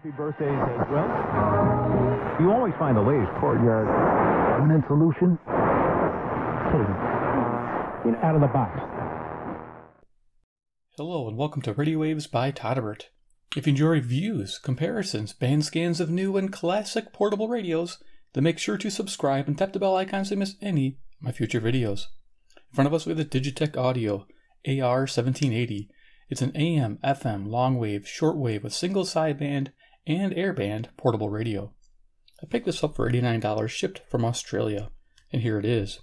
Happy birthdays as well. You always find the latest courtyard permanent solution. Out of the box. Hello and welcome to Radio Waves by todderbert. If you enjoy reviews, comparisons, band scans of new and classic portable radios, then make sure to subscribe and tap the bell icon so you miss any of my future videos. In front of us we have the Digitech Audio AR-1780. It's an AM, FM, long wave, shortwave with single sideband and airband portable radio. I picked this up for $89 shipped from Australia, and here it is.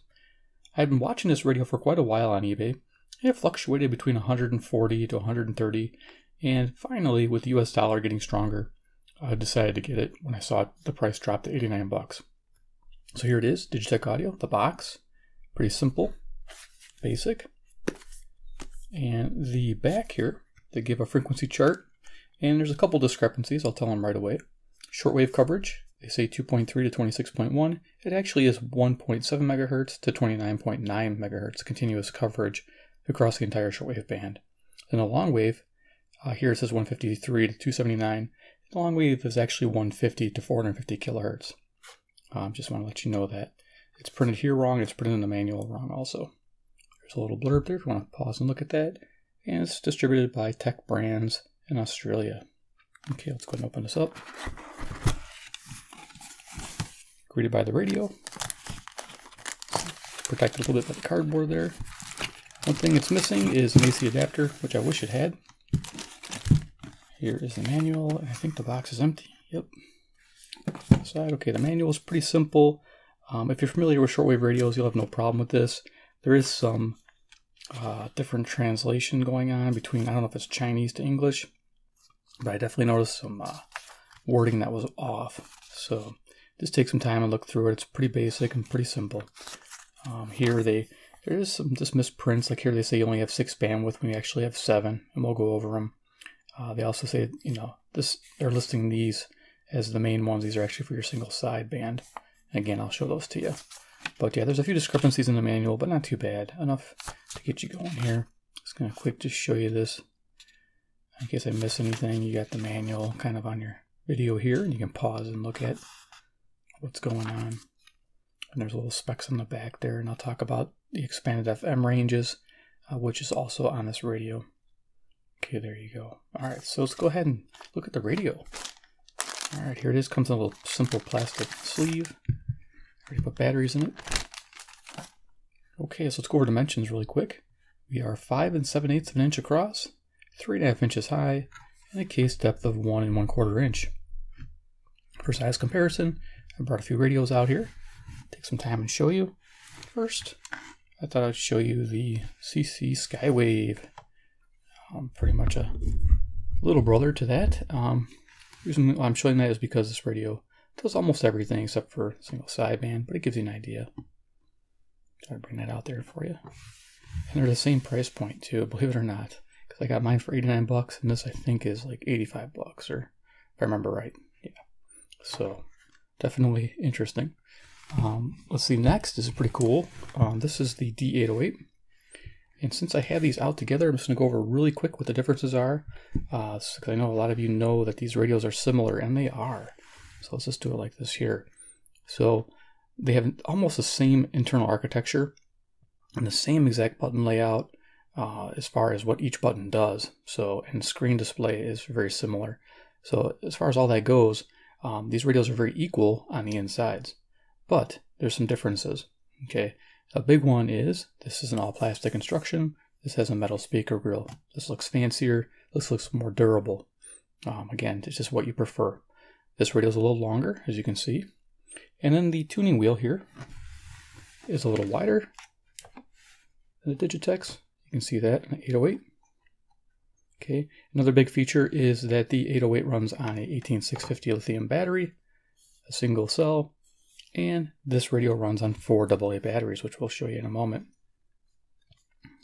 I've been watching this radio for quite a while on eBay. It fluctuated between 140 to 130, and finally, with the US dollar getting stronger, I decided to get it when I saw the price drop to 89 bucks. So here it is, Digitech Audio, the box. Pretty simple, basic. And the back here, they give a frequency chart, and there's a couple discrepancies, I'll tell them right away. Shortwave coverage, they say 2.3 to 26.1. It actually is 1.7 megahertz to 29.9 megahertz continuous coverage across the entire shortwave band. And the long wave, here it says 153 to 279. The long wave is actually 150 to 450 kilohertz. Just want to let you know that. It's printed here wrong, it's printed in the manual wrong also. There's a little blurb there if you want to pause and look at that. And it's distributed by Tech Brands in Australia. Okay, let's go ahead and open this up. Greeted by the radio. Protected a little bit by the cardboard there. One thing it's missing is an AC adapter, which I wish it had. Here is the manual, and I think the box is empty. Yep. Side. Okay, the manual is pretty simple. If you're familiar with shortwave radios, you'll have no problem with this. There is some different translation going on between, I don't know if it's Chinese to English, but I definitely noticed some wording that was off. So just take some time and look through it. It's pretty basic and pretty simple. Here there is some just misprints. Like here they say you only have 6 bandwidth when you actually have 7, and we'll go over them. They also say, you know, they're listing these as the main ones. These are actually for your single sideband. And again, I'll show those to you. But yeah, there's a few discrepancies in the manual, but not too bad. Enough to get you going here. Just gonna quick just show you this. In case I miss anything, you got the manual kind of on your video here, and you can pause and look at what's going on. And there's little specs on the back there, and I'll talk about the expanded FM ranges, which is also on this radio. Okay, there you go. Alright, so let's go ahead and look at the radio. Alright, here it is. Comes in a little simple plastic sleeve. Already put batteries in it. Okay, so let's go over dimensions really quick. We are 5 7/8 of an inch across, 3.5 inches high, and a case depth of 1 1/4 inch. For size comparison, I brought a few radios out here. Take some time and show you. First, I thought I'd show you the CC Skywave. Pretty much a little brother to that. The reason I'm showing that is because this radio does almost everything except for single sideband, but it gives you an idea. Try to bring that out there for you. And they're the same price point too, believe it or not. Because I got mine for 89 bucks, and this I think is like 85 bucks, or if I remember right. Yeah. So definitely interesting. Let's see, next is pretty cool. This is the D808. And since I have these out together, I'm just going to go over really quick what the differences are. Because I know a lot of you know that these radios are similar, and they are. So let's just do it like this here. So they have almost the same internal architecture and the same exact button layout as far as what each button does. So, and the screen display is very similar. So as far as all that goes, these radios are very equal on the insides. But there's some differences. Okay, a big one is this is an all plastic construction. This has a metal speaker grill. This looks fancier. This looks more durable. Again, it's just what you prefer. This radio is a little longer, as you can see. And then the tuning wheel here is a little wider than the Digitech's. You can see that in the 808. Okay, another big feature is that the 808 runs on a 18650 lithium battery, a single cell, and this radio runs on 4 AA batteries, which we'll show you in a moment.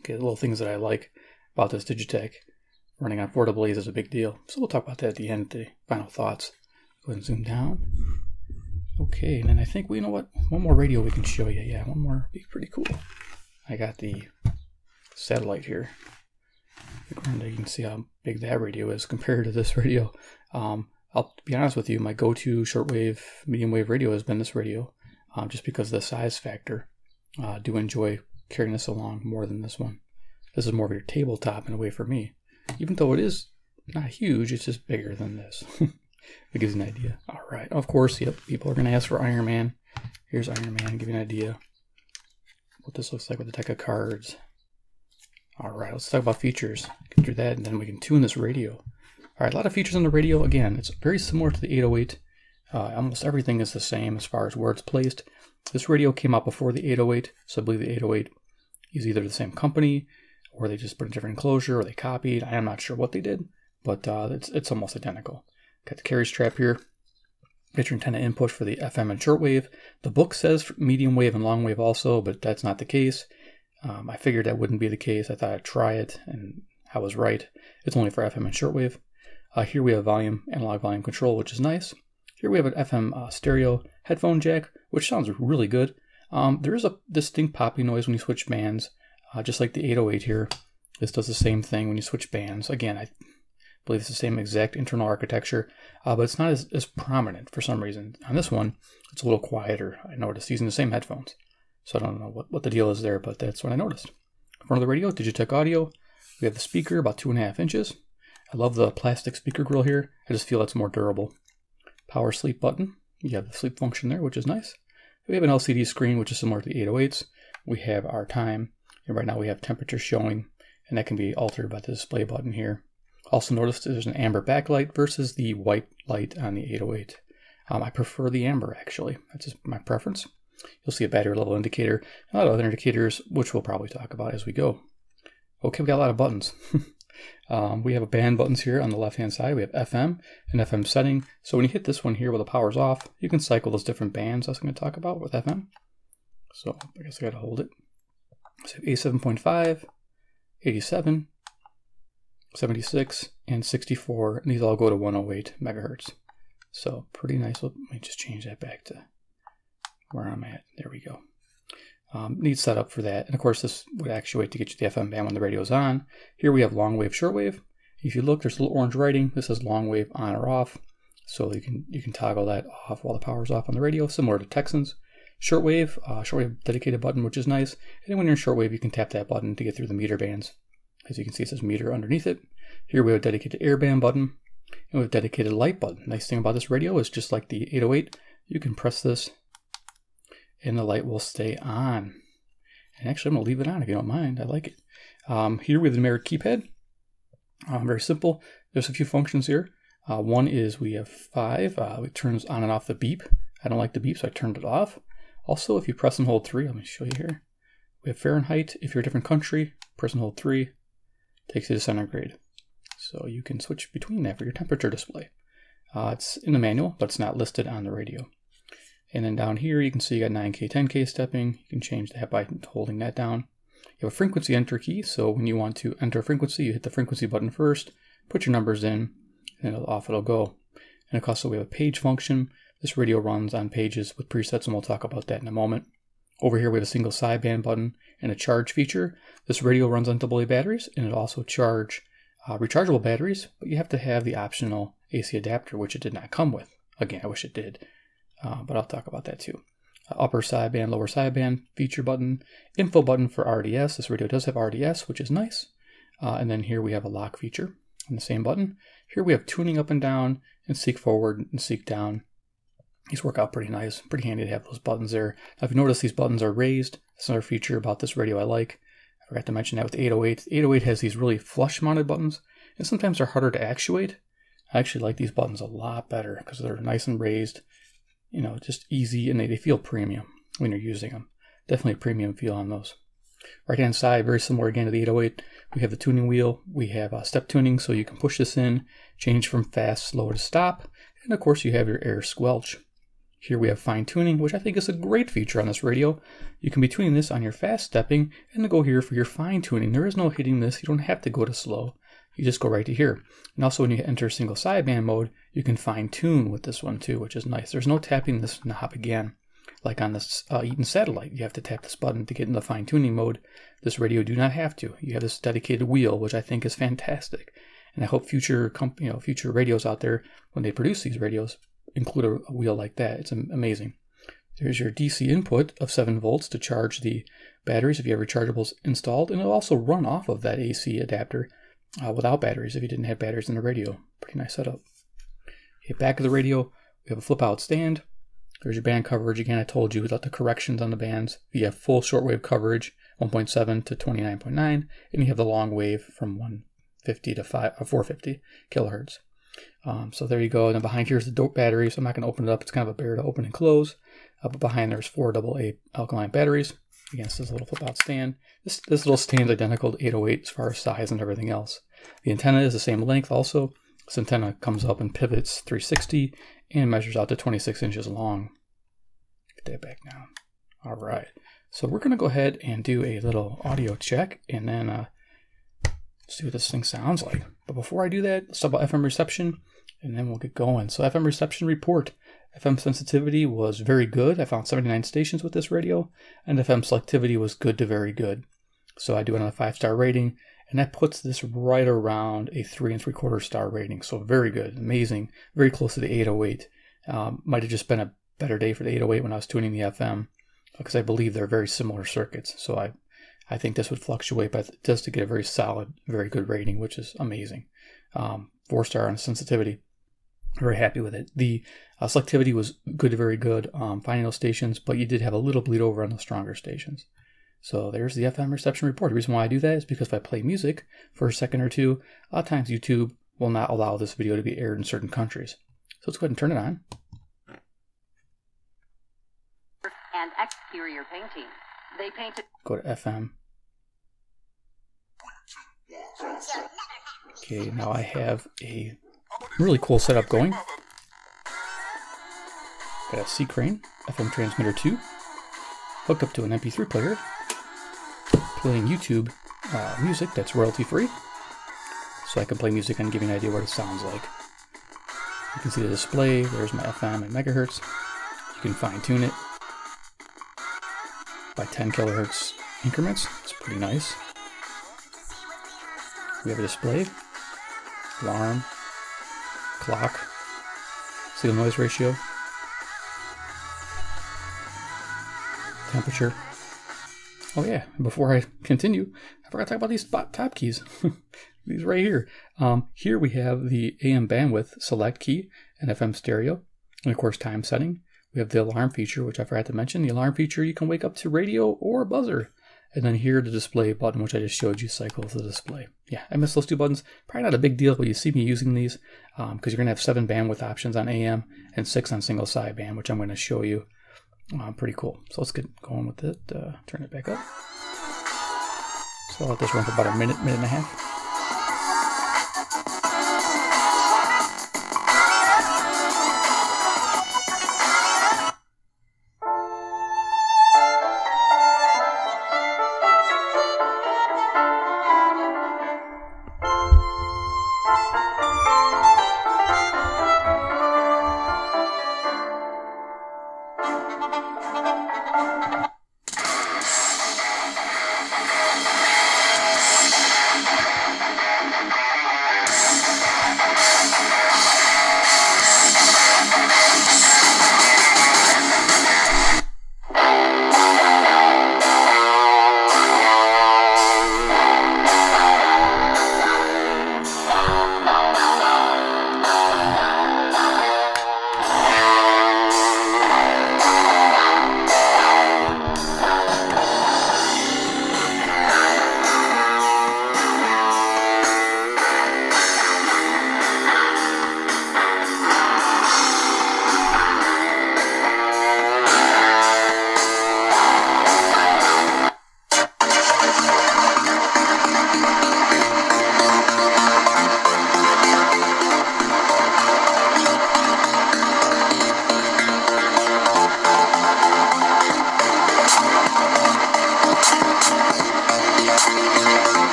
Okay, the little things that I like about this Digitech, running on 4 AA's is a big deal. So we'll talk about that at the end, the final thoughts. Go ahead and zoom down. Okay, and then I think, well, you know what? One more radio we can show you. Yeah, one more. Be pretty cool. I got the satellite here. You can see how big that radio is compared to this radio. I'll be honest with you, my go-to shortwave, medium wave radio has been this radio, just because of the size factor. I do enjoy carrying this along more than this one. This is more of your tabletop in a way for me. Even though it is not huge, it's just bigger than this. It gives you an idea. All right, of course, yep, people are going to ask for Iron Man. Here's Iron Man, give you an idea what this looks like with a deck of cards. All right, let's talk about features. Get through that, and then we can tune this radio. All right, a lot of features on the radio. Again, it's very similar to the 808. Almost everything is the same as far as where it's placed. This radio came out before the 808, so I believe the 808 is either the same company, or they just put a different enclosure, or they copied. I am not sure what they did, but it's almost identical. Got the carry strap here. Get your antenna input for the FM and shortwave. The book says medium wave and long wave also, but that's not the case. I figured that wouldn't be the case. I thought I'd try it, and I was right. It's only for FM and shortwave. Here we have volume, analog volume control, which is nice. Here we have an FM stereo headphone jack, which sounds really good. There is a distinct popping noise when you switch bands, just like the 808 here. This does the same thing when you switch bands. Again, I believe it's the same exact internal architecture, but it's not as prominent for some reason. On this one, it's a little quieter. I noticed using the same headphones. So I don't know what the deal is there, but that's what I noticed. In front of the radio, Digitech audio. We have the speaker, about 2.5 inches. I love the plastic speaker grill here. I just feel it's more durable. Power sleep button. You have the sleep function there, which is nice. We have an LCD screen, which is similar to the 808s. We have our time, and right now we have temperature showing, and that can be altered by the display button here. Also notice there's an amber backlight versus the white light on the 808. I prefer the amber, actually. That's just my preference. You'll see a battery level indicator, and a lot of other indicators, which we'll probably talk about as we go. Okay, we got a lot of buttons. We have a band buttons here on the left-hand side. We have FM and FM setting. So when you hit this one here where the power's off, you can cycle those different bands I was going to talk about with FM. So I guess I got to hold it. So A7.5, 87, 76, and 64, and these all go to 108 megahertz. So pretty nice. Let me just change that back to where I'm at. There we go. Neat setup for that. And of course, this would actuate to get you the FM band when the radio is on. Here we have long wave, short wave. If you look, there's a little orange writing. This is long wave on or off. So you can toggle that off while the power's off on the radio, similar to Texans. Shortwave dedicated button, which is nice. And then when you're in shortwave, you can tap that button to get through the meter bands. As you can see, it says meter underneath it. Here we have a dedicated airband button, and we have a dedicated light button. Nice thing about this radio is just like the 808, you can press this and the light will stay on. And actually, I'm going to leave it on if you don't mind. I like it. Here we have the numeric keypad. Very simple. There's a few functions here. One is we have 5. It turns on and off the beep. I don't like the beep, so I turned it off. Also, if you press and hold 3, let me show you here. We have Fahrenheit. If you're a different country, press and hold 3. Takes you to centigrade. So you can switch between that for your temperature display. It's in the manual, but it's not listed on the radio. And then down here, you can see you got 9K, 10K stepping. You can change that by holding that down. You have a frequency enter key, so when you want to enter a frequency, you hit the frequency button first, put your numbers in, and off it'll go. And also we have a page function. This radio runs on pages with presets, and we'll talk about that in a moment. Over here, we have a single sideband button and a charge feature. This radio runs on AA batteries, and it also charge rechargeable batteries, but you have to have the optional AC adapter, which it did not come with. Again, I wish it did. But I'll talk about that too. Upper sideband, lower sideband, feature button, info button for RDS. This radio does have RDS, which is nice. And then here we have a lock feature on the same button. Here we have tuning up and down, and seek forward and seek down. These work out pretty nice, pretty handy to have those buttons there. Now, if you notice, these buttons are raised. That's another feature about this radio I like. I forgot to mention that with the 808. The 808 has these really flush mounted buttons, and sometimes they're harder to actuate. I actually like these buttons a lot better because they're nice and raised. You know, just easy, and they feel premium when you're using them. Definitely a premium feel on those. Right hand side, very similar again to the 808. We have the tuning wheel. We have step tuning, so you can push this in, change from fast, slow to stop. And of course, you have your air squelch. Here we have fine tuning, which I think is a great feature on this radio. You can be tuning this on your fast stepping and then go here for your fine tuning. There is no hitting this. You don't have to go to slow. You just go right to here. And also when you enter single sideband mode, you can fine tune with this one too, which is nice. There's no tapping this knob again. Like on this Eaton satellite, you have to tap this button to get in the fine tuning mode. This radio do not have to. You have this dedicated wheel, which I think is fantastic. And I hope future future radios out there, when they produce these radios, include a wheel like that. It's amazing. There's your DC input of 7 volts to charge the batteries if you have rechargeables installed, and it'll also run off of that AC adapter without batteries if you didn't have batteries in the radio. Pretty nice setup. Okay, back of the radio, we have a flip-out stand. There's your band coverage. Again, I told you without the corrections on the bands. You have full shortwave coverage, 1.7 to 29.9, and you have the long wave from 150 to 450 kilohertz. So there you go. And then behind here is the dope battery. So I'm not going to open it up. It's kind of a bear to open and close. But behind there's 4 AA alkaline batteries against this little flip-out stand. This little stand is identical to 808 as far as size and everything else. The antenna is the same length also. This antenna comes up and pivots 360 and measures out to 26 inches long. Get that back down. All right. So we're going to go ahead and do a little audio check and then see what this thing sounds like. But before I do that, let's talk about FM reception and then we'll get going. So FM reception report. FM sensitivity was very good. I found 79 stations with this radio, and FM selectivity was good to very good. So I do it on a 5-star rating, and that puts this right around a 3 3/4 star rating. So very good, amazing, very close to the 808. Might have just been a better day for the 808 when I was tuning the FM, because I believe they're very similar circuits. So I think this would fluctuate, but it does to get a very solid, very good rating, which is amazing. 4-star on sensitivity. Very happy with it. The selectivity was good to very good, finding those stations, but you did have a little bleed over on the stronger stations. So there's the FM reception report. The reason why I do that is because if I play music for a second or two, a lot of times YouTube will not allow this video to be aired in certain countries. So let's go ahead and turn it on. And exterior painting. They painted. Go to FM. Okay, now I have a really cool setup going. Got a C-Crane FM transmitter 2 hooked up to an MP3 player, playing YouTube music that's royalty free, so I can play music and give you an idea what it sounds like. You can see the display. There's my FM and megahertz. You can fine tune it by 10 kilohertz increments. It's pretty nice. We have a display, alarm, clock, signal noise ratio, temperature. Oh yeah, before I continue, I forgot to talk about these top keys. These right here. Here we have the AM bandwidth select key and FM stereo, and of course time setting. We have the alarm feature, which I forgot to mention. The alarm feature, you can wake up to radio or buzzer. And then here the display button, which I just showed you, cycles the display. Yeah, I missed those 2 buttons. Probably not a big deal, but you see me using these because you're going to have 7 bandwidth options on AM and 6 on single sideband, which I'm going to show you. Pretty cool. So let's get going with it. Turn it back up. So I'll let this run for about a minute and a half.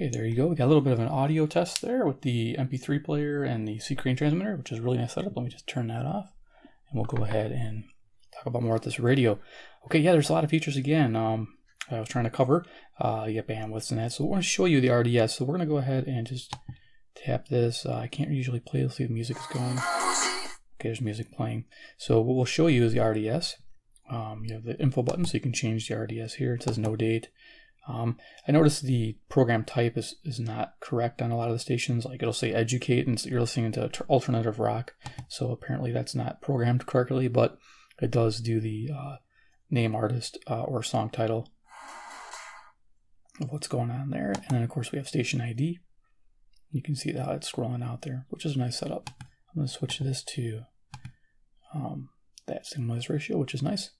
Okay, there you go. We got a little bit of an audio test there with the MP3 player and the C-Crane transmitter, which is a really nice setup. Let me just turn that off, and we'll go ahead and talk about more of this radio. Okay, yeah, there's a lot of features again. I was trying to cover. You get bandwidths and that. So we're going to show you the RDS. So we're going to go ahead and just tap this. I can't usually play. Let's see if the music is going. Okay, there's music playing. So what we'll show you is the RDS. You have the info button, so you can change the RDS here. It says no date. I noticed the program type is not correct on a lot of the stations. Like it'll say educate, and you're listening to alternative rock. So apparently that's not programmed correctly, but it does do the name artist or song title of what's going on there. And then of course we have station ID. You can see how it's scrolling out there, which is a nice setup. I'm going to switch this to that same noise ratio, which is nice.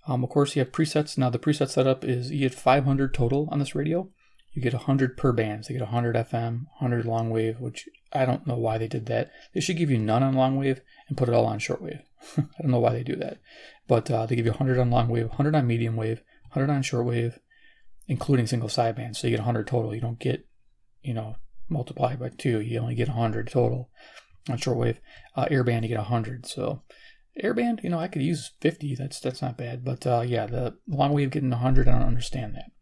Of course, you have presets. Now, the preset setup is you get 500 total on this radio. You get 100 per band. So you get 100 FM, 100 long wave, which I don't know why they did that. They should give you none on long wave and put it all on shortwave. I don't know why they do that. But they give you 100 on long wave, 100 on medium wave, 100 on shortwave, including single sideband. So you get 100 total. You don't get, multiply by 2. You only get 100 total on shortwave. Airband, you get 100. So airband, I could use 50. That's not bad. But yeah, the long wave getting 100, I don't understand that.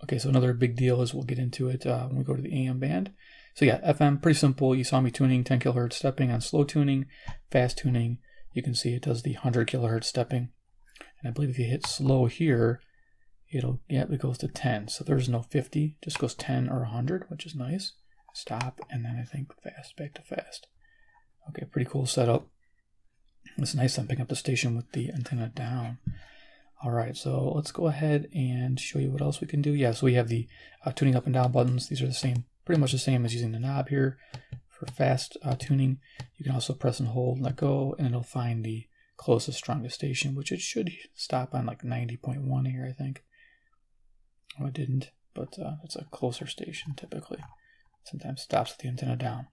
Okay, so another big deal is we'll get into it when we go to the AM band. So yeah, FM, pretty simple. You saw me tuning 10 kilohertz stepping on slow tuning, fast tuning. You can see it does the 100 kilohertz stepping. And I believe if you hit slow here, it goes to 10. So there's no 50, just goes 10 or 100, which is nice. Stop, and then I think fast, back to fast. Okay, pretty cool setup. It's nice I'm picking up the station with the antenna down. All right, so let's go ahead and show you what else we can do. Yeah, so we have the tuning up and down buttons. These are the same, pretty much the same as using the knob here for fast tuning. You can also press and hold, let go, and it'll find the closest, strongest station, which it should stop on like 90.1 here, I think. Oh, it didn't, but it's a closer station typically. Sometimes stops with the antenna down.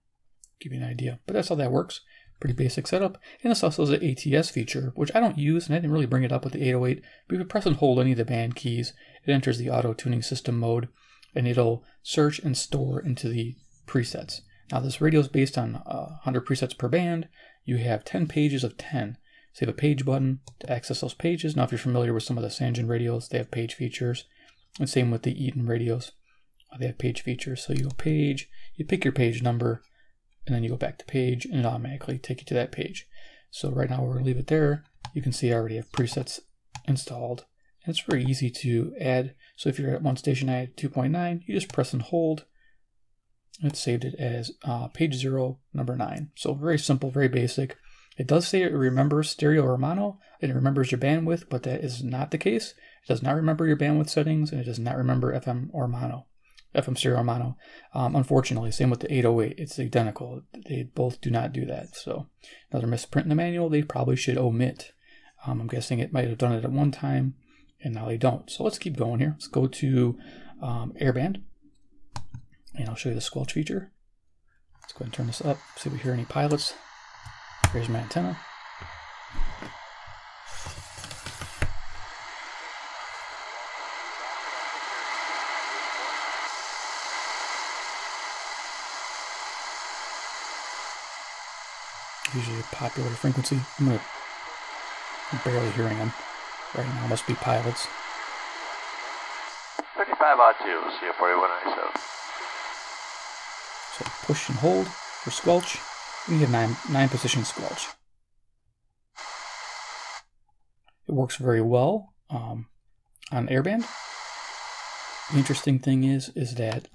Give you an idea, but that's how that works. Pretty basic setup. And this also has an ATS feature, which I don't use, and I didn't really bring it up with the 808. But if you press and hold any of the band keys, it enters the auto tuning system mode, and it'll search and store into the presets. Now this radio is based on 100 presets per band. You have 10 pages of 10. So you have a page button to access those pages. Now if you're familiar with some of the Sangen radios, they have page features. And same with the Eaton radios. They have page features. So you go page, you pick your page number, and then you go back to page, and it automatically take you to that page. So right now we're going to leave it there. You can see I already have presets installed. And it's very easy to add. So if you're at one station, I had 2.9, you just press and hold. And it saved it as page 0, number 9. So very simple, very basic. It does say it remembers stereo or mono, and it remembers your bandwidth, but that is not the case. It does not remember your bandwidth settings, and it does not remember FM or mono. FM stereo or mono. Unfortunately, same with the 808. It's identical. They both do not do that. So another misprint in the manual they probably should omit. I'm guessing it might have done it at one time, and now they don't. So let's keep going here. Let's go to airband, and I'll show you the squelch feature. Let's go ahead and turn this up, see if we hear any pilots. Here's my antenna. Usually a popular frequency. I'm barely hearing them right now. Must be pilots. 35 odd 2, CO4197. So push and hold for squelch. You get 9 position squelch. It works very well on airband. The interesting thing is that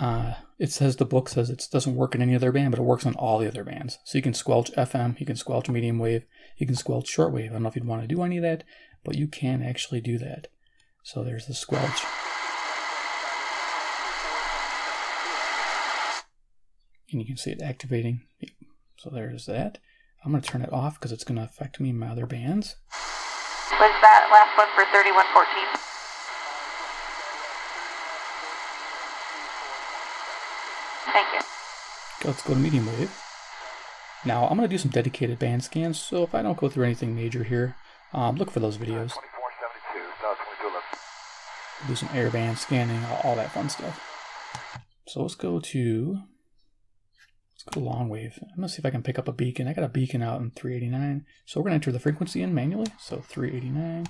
it says, the book says it doesn't work in any other band, but it works on all the other bands. So you can squelch FM, you can squelch medium wave, you can squelch shortwave. I don't know if you'd want to do any of that, but you can actually do that. So there's the squelch. And you can see it activating. So there's that. I'm going to turn it off because it's going to affect me in my other bands. Was that last one for 3114? Thank you. Let's go to medium wave. Now I'm going to do some dedicated band scans, so if I don't go through anything major here, look for those videos. 2472, 2211. Do some airband scanning, all that fun stuff. So let's go to long wave. I'm gonna see if I can pick up a beacon. I got a beacon out in 389. So we're gonna enter the frequency in manually. So 389.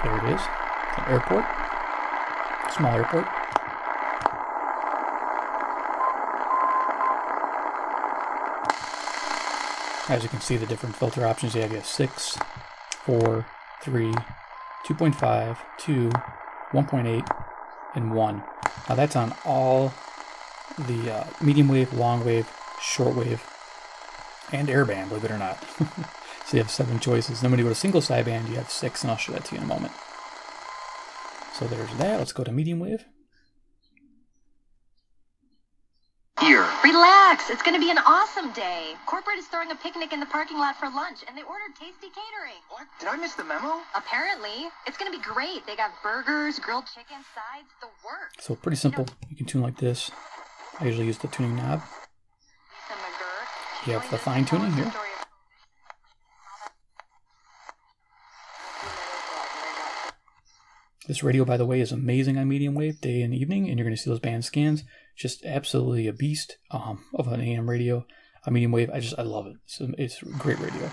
There it is. An airport. Small airport. As you can see, the different filter options you have 6, 4, 3, 2.5, 2, 1.8, and 1. Now that's on all the medium wave, long wave, short wave, and airband, believe it or not. So you have 7 choices. Then when you go to single sideband, you have 6, and I'll show that to you in a moment. So there's that. Let's go to medium wave. Here. Relax, it's going to be an awesome day. Corporate is throwing a picnic in the parking lot for lunch, and they ordered tasty catering. What? Did I miss the memo? Apparently. It's going to be great. They got burgers, grilled chicken, sides, the works. So pretty simple. You can tune like this. I usually use the tuning knob. You have the fine tuning here. This radio, by the way, is amazing on medium wave, day and evening, and you're going to see those band scans. Just absolutely a beast of an AM radio. A medium wave, I love it. It's a great radio.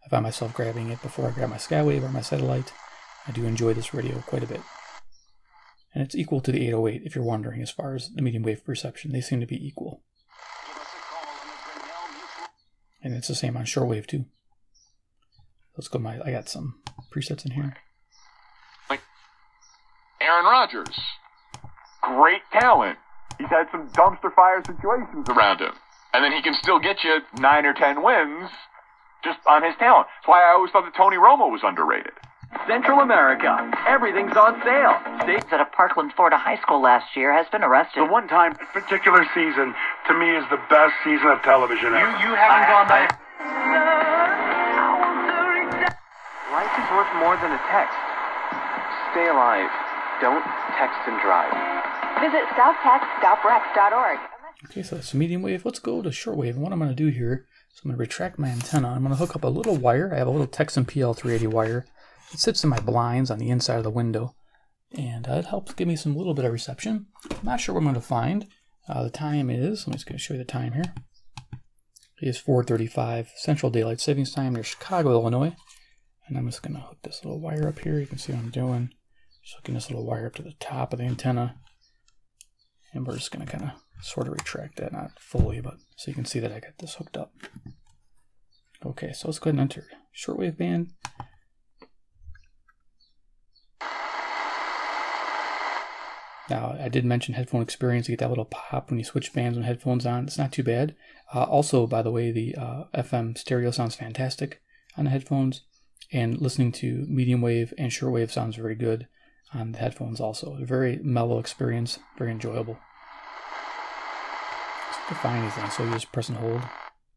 I find myself grabbing it before I grab my Skywave or my satellite. I do enjoy this radio quite a bit. And it's equal to the 808, if you're wondering, as far as the medium wave reception. They seem to be equal. And it's the same on shortwave, too. Let's go I got some presets in here. Aaron Rodgers, great talent. He's had some dumpster fire situations around him. And then he can still get you 9 or 10 wins just on his talent. That's why I always thought that Tony Romo was underrated. Central America, everything's on sale. States at a Parkland, Florida high school last year has been arrested. The one-time particular season, to me, is the best season of television ever. You haven't gone back. Life is worth more than a text. Stay alive. Don't text and drive. Visit stoptextstoprex.org. Okay, so that's medium wave. Let's go to shortwave. And what I'm going to do here is I'm going to retract my antenna. I'm going to hook up a little wire. I have a little Texan PL380 wire. It sits in my blinds on the inside of the window. And it helps give me some little bit of reception. I'm not sure what I'm going to find. The time is, I'm just going to show you the time here. It is 4:35 Central Daylight Savings Time near Chicago, Illinois. And I'm just going to hook this little wire up here. You can see what I'm doing. Just hooking this little wire up to the top of the antenna. And we're just going to kind of sort of retract that, not fully, but so you can see that I got this hooked up. Okay, so let's go ahead and enter shortwave band. Now, I did mention headphone experience. You get that little pop when you switch bands when headphones on. It's not too bad. Also, by the way, the FM stereo sounds fantastic on the headphones. And listening to medium wave and shortwave sounds very good on the headphones also. A very mellow experience, very enjoyable. Just to find anything, so you just press and hold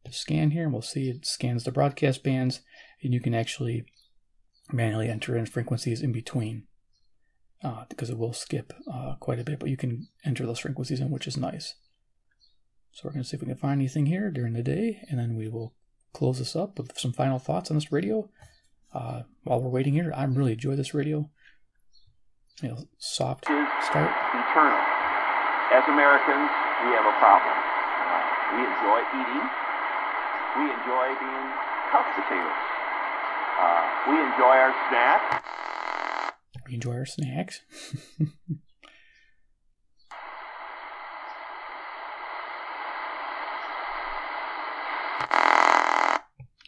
to scan here, and we'll see it scans the broadcast bands, and you can actually manually enter in frequencies in between, because it will skip quite a bit, but you can enter those frequencies in, which is nice. So we're going to see if we can find anything here during the day, and then we will close this up with some final thoughts on this radio. While we're waiting here, I really enjoy this radio. You know, soft start. Eternal. As Americans, we have a problem. We enjoy eating. We enjoy being couch potatoes. We enjoy our snacks. We enjoy our snacks.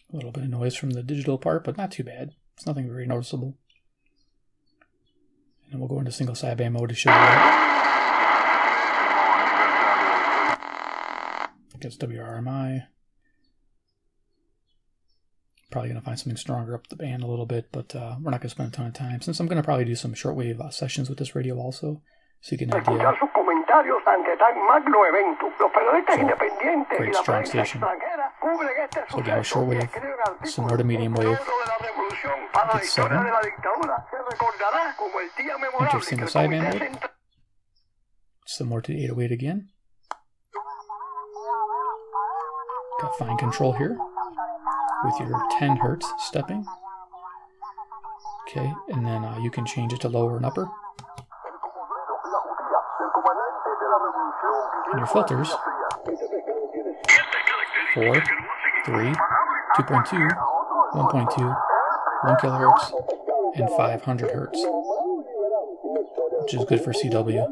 A little bit of noise from the digital part, but not too bad. It's nothing very noticeable. And then we'll go into single sideband mode to show you that. I guess WRMI. Probably going to find something stronger up the band a little bit, but we're not going to spend a ton of time, since I'm going to probably do some shortwave sessions with this radio also, so you get an idea. Great strong station. So again, with shortwave, similar to medium wave, it's 7. Enter single sideband mode. Similar to the 808 again. Got fine control here with your 10 hertz stepping. Okay, and then you can change it to lower and upper. And your filters, 4, 3, 2.2, 1.2, 1 kilohertz, and 500 hertz, which is good for CW.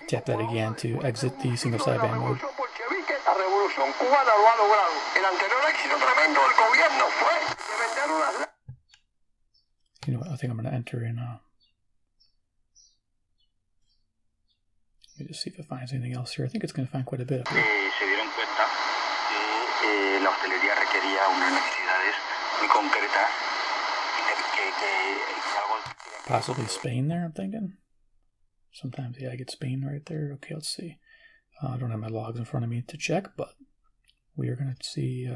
Tap that again to exit the single sideband mode. You know what, I think I'm going to enter in, let me just see if it finds anything else here. I think it's going to find quite a bit up here. Possibly Spain there, I'm thinking. Sometimes, yeah, I get Spain right there. Okay, let's see. I don't have my logs in front of me to check, but we are going to see,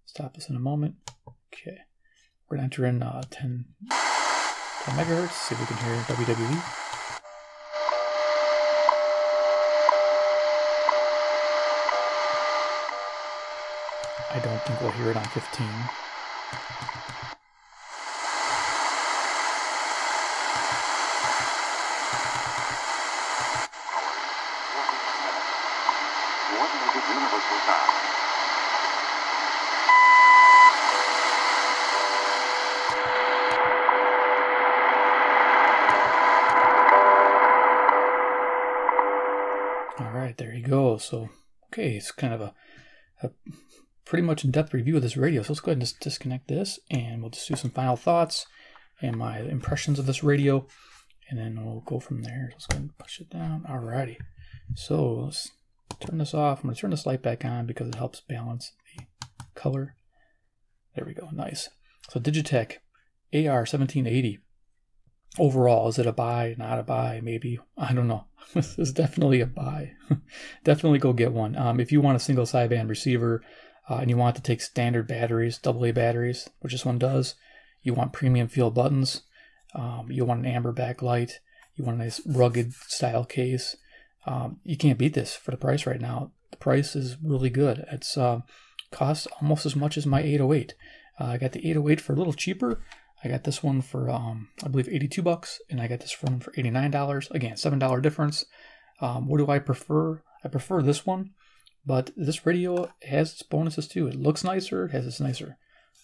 stop this in a moment. Okay, we're going to enter in 10 megahertz, see if we can hear WWE. I don't think we'll hear it on 15. All right, there you go. So, okay, it's kind of a pretty much in-depth review of this radio. So let's go ahead and just disconnect this, and we'll just do some final thoughts and my impressions of this radio, and then we'll go from there. Let's go ahead and push it down. Alrighty. So let's turn this off. I'm going to turn this light back on because it helps balance the color. There we go. Nice. So Digitech AR-1780. Overall, is it a buy? Not a buy? Maybe. I don't know. This is definitely a buy. Definitely go get one. If you want a single sideband receiver and you want to take standard batteries, AA batteries, which this one does, you want premium feel buttons, you want an amber backlight, you want a nice rugged style case, you can't beat this for the price right now. The price is really good. It's costs almost as much as my 808. I got the 808 for a little cheaper. I got this one for, I believe, $82, and I got this one for $89. Again, $7 difference. What do I prefer? I prefer this one, but this radio has its bonuses too. It looks nicer. It has its nicer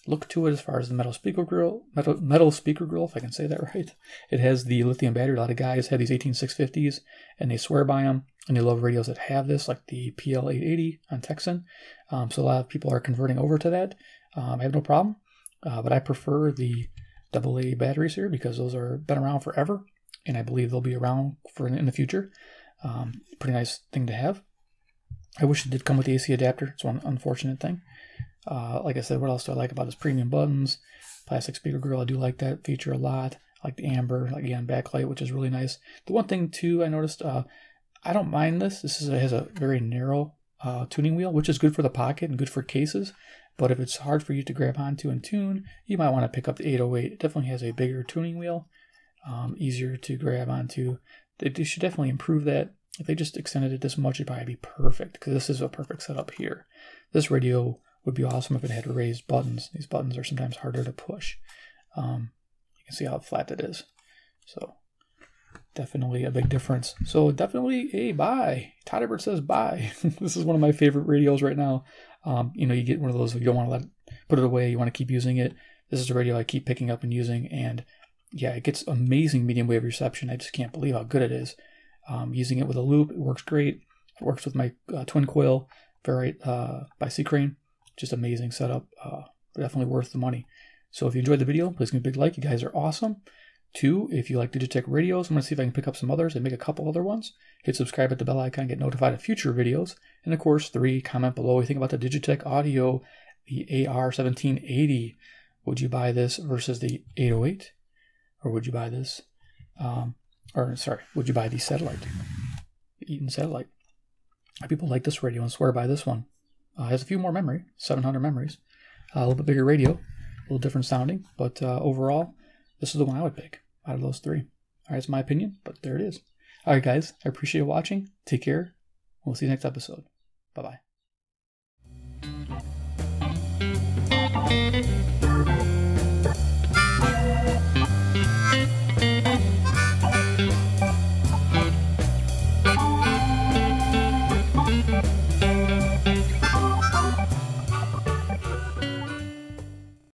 look to it as far as the metal speaker grill, if I can say that right. It has the lithium battery. A lot of guys have these 18650s, and they swear by them, and they love radios that have this, like the PL880 on Texan. So a lot of people are converting over to that. I have no problem, but I prefer the AA batteries here because those are been around forever, and I believe they'll be around for in the future. Pretty nice thing to have. I wish it did come with the AC adapter. It's one unfortunate thing. Like I said, what else do I like about this? Premium buttons, plastic speaker grill. I do like that feature a lot. I like the amber, like, again, backlight, which is really nice. The one thing too I noticed, I don't mind this. This has a very narrow tuning wheel, which is good for the pocket and good for cases. But if it's hard for you to grab onto and tune, you might want to pick up the 808. It definitely has a bigger tuning wheel, easier to grab onto. They should definitely improve that. If they just extended it this much, it'd probably be perfect, because this is a perfect setup here. This radio would be awesome if it had raised buttons. These buttons are sometimes harder to push. You can see how flat it is. So definitely a big difference. So definitely a buy. Todderbert says buy. This is one of my favorite radios right now. You know, you get one of those, you don't want to put it away, you want to keep using it. This is a radio I keep picking up and using, and yeah, it gets amazing medium wave reception. I just can't believe how good it is. Using it with a loop, it works great. It works with my twin coil Ferrite by C-Crane. Just amazing setup. Definitely worth the money. So if you enjoyed the video, please give me a big like. You guys are awesome. 2, if you like Digitech radios, I'm going to see if I can pick up some others and make a couple other ones. Hit subscribe at the bell icon, get notified of future videos. And of course, 3, comment below what you think about the Digitech audio, the AR-1780. Would you buy this versus the 808? Or would you buy this? Would you buy the satellite? The Eaton satellite. People like this radio and swear by this one. Has a few more memory, 700 memories. A little bit bigger radio, a little different sounding, but overall, this is the one I would pick out of those 3. All right, it's my opinion, but there it is. All right, guys, I appreciate you watching. Take care. We'll see you next episode. Bye-bye.